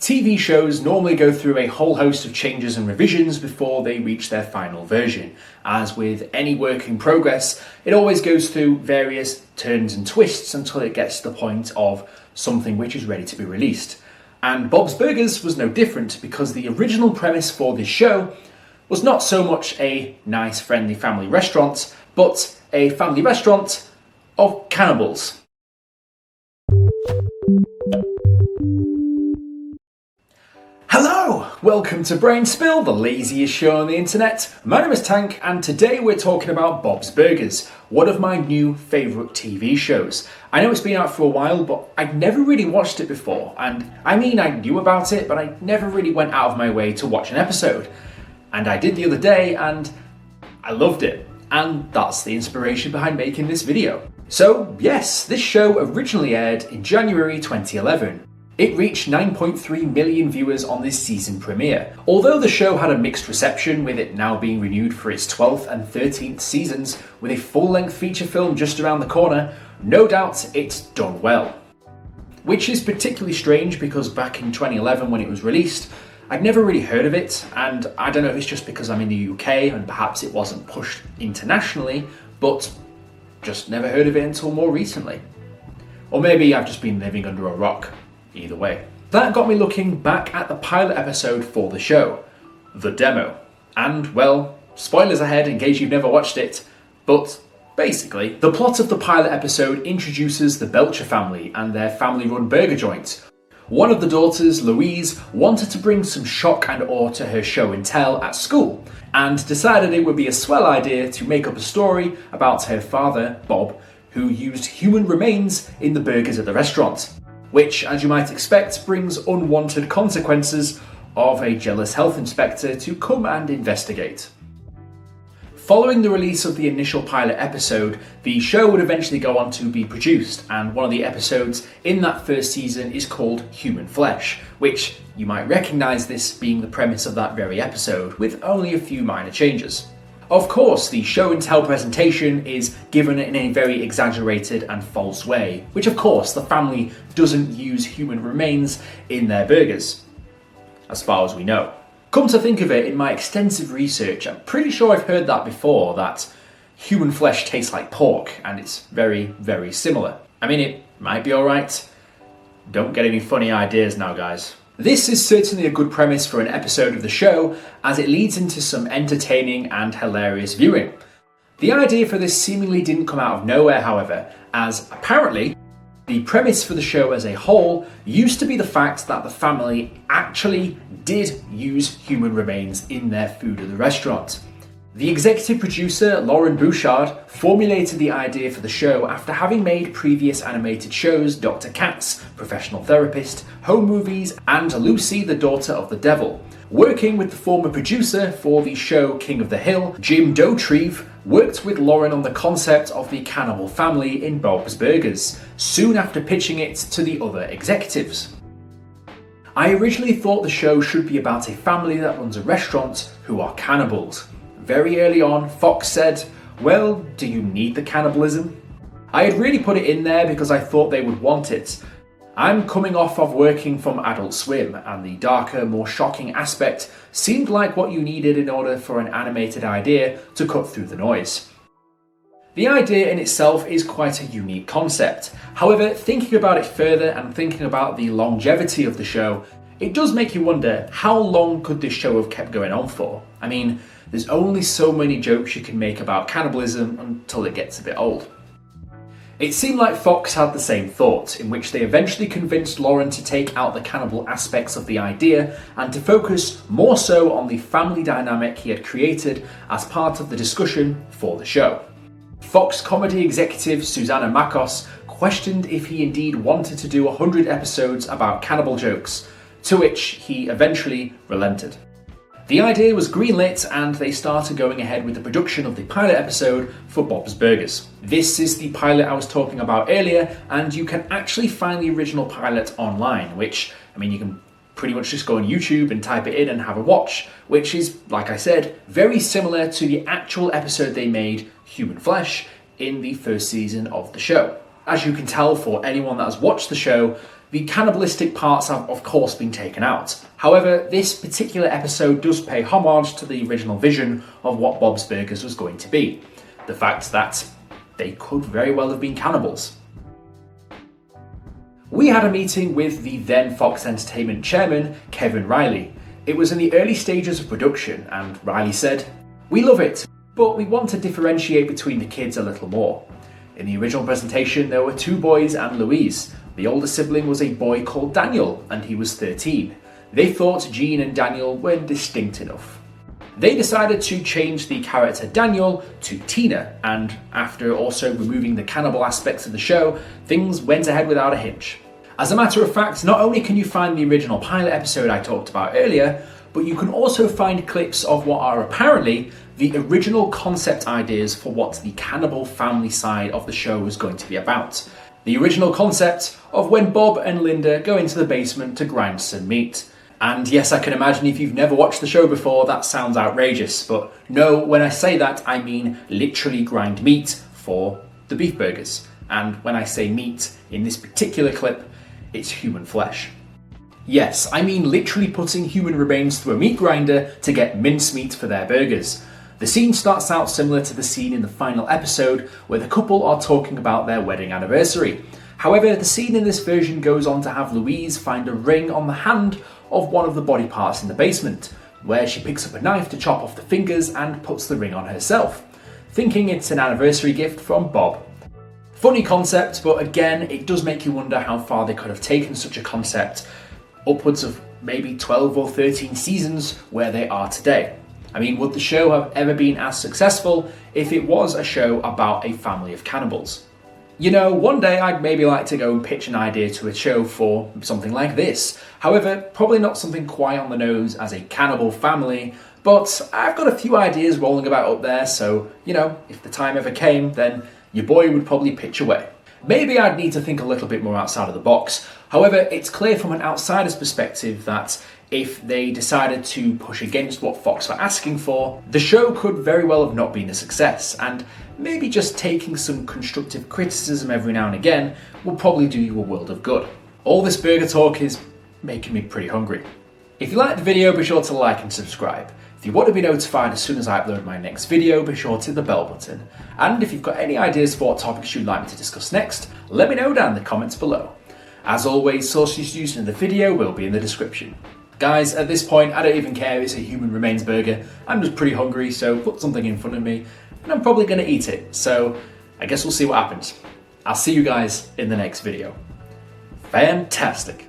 TV shows normally go through a whole host of changes and revisions before they reach their final version. As with any work in progress, it always goes through various turns and twists until it gets to the point of something which is ready to be released. And Bob's Burgers was no different, because the original premise for this show was not so much a nice, friendly family restaurant, but a family restaurant of cannibals. Hello! Welcome to Brain Spill, the laziest show on the internet. My name is Tank, and today we're talking about Bob's Burgers, one of my new favourite TV shows. I know it's been out for a while, but I'd never really watched it before, and I mean I knew about it, but I never really went out of my way to watch an episode. And I did the other day, and I loved it. And that's the inspiration behind making this video. So yes, this show originally aired in January 2011. It reached 9.3 million viewers on this season premiere. Although the show had a mixed reception, with it now being renewed for its 12th and 13th seasons with a full-length feature film just around the corner, no doubt it's done well. Which is particularly strange because back in 2011 when it was released, I'd never really heard of it, and I don't know if it's just because I'm in the UK and perhaps it wasn't pushed internationally, but just never heard of it until more recently. Or maybe I've just been living under a rock. Either way. That got me looking back at the pilot episode for the show, the demo. And, well, spoilers ahead in case you've never watched it, but basically, the plot of the pilot episode introduces the Belcher family and their family-run burger joint. One of the daughters, Louise, wanted to bring some shock and awe to her show and tell at school, and decided it would be a swell idea to make up a story about her father, Bob, who used human remains in the burgers at the restaurant. Which, as you might expect, brings unwanted consequences of a jealous health inspector to come and investigate. Following the release of the initial pilot episode, the show would eventually go on to be produced, and one of the episodes in that first season is called Human Flesh, which you might recognise this being the premise of that very episode, with only a few minor changes. Of course, the show and tell presentation is given in a very exaggerated and false way, which of course the family doesn't use human remains in their burgers, as far as we know. Come to think of it, in my extensive research, I'm pretty sure I've heard that before, that human flesh tastes like pork, and it's very, very similar. I mean, it might be alright. Don't get any funny ideas now, guys. This is certainly a good premise for an episode of the show, as it leads into some entertaining and hilarious viewing. The idea for this seemingly didn't come out of nowhere, however, as apparently the premise for the show as a whole used to be the fact that the family actually did use human remains in their food at the restaurant. The executive producer, Loren Bouchard, formulated the idea for the show after having made previous animated shows Dr. Katz, Professional Therapist, Home Movies, and Lucy, the Daughter of the Devil. Working with the former producer for the show King of the Hill, Jim Dauterive worked with Loren on the concept of the cannibal family in Bob's Burgers, soon after pitching it to the other executives. I originally thought the show should be about a family that runs a restaurant who are cannibals. Very early on, Fox said, well, do you need the cannibalism? I had really put it in there because I thought they would want it. I'm coming off of working from Adult Swim, and the darker, more shocking aspect seemed like what you needed in order for an animated idea to cut through the noise. The idea in itself is quite a unique concept. However, thinking about it further and thinking about the longevity of the show, it does make you wonder, how long could this show have kept going on for? I mean, there's only so many jokes you can make about cannibalism until it gets a bit old. It seemed like Fox had the same thought, in which they eventually convinced Loren to take out the cannibal aspects of the idea and to focus more so on the family dynamic he had created as part of the discussion for the show. Fox comedy executive Susanna Makos questioned if he indeed wanted to do 100 episodes about cannibal jokes, to which he eventually relented. The idea was greenlit and they started going ahead with the production of the pilot episode for Bob's Burgers. This is the pilot I was talking about earlier, and you can actually find the original pilot online, which, I mean, you can pretty much just go on YouTube and type it in and have a watch, which is, like I said, very similar to the actual episode they made, Human Flesh, in the first season of the show. As you can tell for anyone that has watched the show, The cannibalistic parts have of course been taken out. However, this particular episode does pay homage to the original vision of what Bob's Burgers was going to be. The fact that they could very well have been cannibals. We had a meeting with the then Fox Entertainment chairman, Kevin Riley. It was in the early stages of production, and Riley said, "We love it, but we want to differentiate between the kids a little more. In the original presentation, there were 2 boys and Louise. The older sibling was a boy called Daniel, and he was 13. They thought Gene and Daniel weren't distinct enough. They decided to change the character Daniel to Tina, and after also removing the cannibal aspects of the show, things went ahead without a hitch. As a matter of fact, not only can you find the original pilot episode I talked about earlier, but you can also find clips of what are apparently the original concept ideas for what the cannibal family side of the show was going to be about. The original concept of when Bob and Linda go into the basement to grind some meat. And yes, I can imagine if you've never watched the show before, that sounds outrageous, but no, when I say that, I mean literally grind meat for the beef burgers. And when I say meat in this particular clip, it's human flesh. Yes, I mean literally putting human remains through a meat grinder to get mincemeat for their burgers. The scene starts out similar to the scene in the final episode where the couple are talking about their wedding anniversary. However, the scene in this version goes on to have Louise find a ring on the hand of one of the body parts in the basement, where she picks up a knife to chop off the fingers and puts the ring on herself, thinking it's an anniversary gift from Bob. Funny concept, but again, it does make you wonder how far they could have taken such a concept upwards of maybe 12 or 13 seasons where they are today. I mean, would the show have ever been as successful if it was a show about a family of cannibals? You know, one day I'd maybe like to go and pitch an idea to a show for something like this. However, probably not something quite on the nose as a cannibal family, but I've got a few ideas rolling about up there, so, you know, if the time ever came, then your boy would probably pitch away. Maybe I'd need to think a little bit more outside of the box. However, it's clear from an outsider's perspective that if they decided to push against what Fox were asking for, the show could very well have not been a success, and maybe just taking some constructive criticism every now and again will probably do you a world of good. All this burger talk is making me pretty hungry. If you liked the video, be sure to like and subscribe. If you want to be notified as soon as I upload my next video, be sure to hit the bell button. And if you've got any ideas for what topics you'd like me to discuss next, let me know down in the comments below. As always, sources used in the video will be in the description. Guys, at this point, I don't even care if it's a human remains burger. I'm just pretty hungry, so put something in front of me, and I'm probably going to eat it. So I guess we'll see what happens. I'll see you guys in the next video. Fantastic.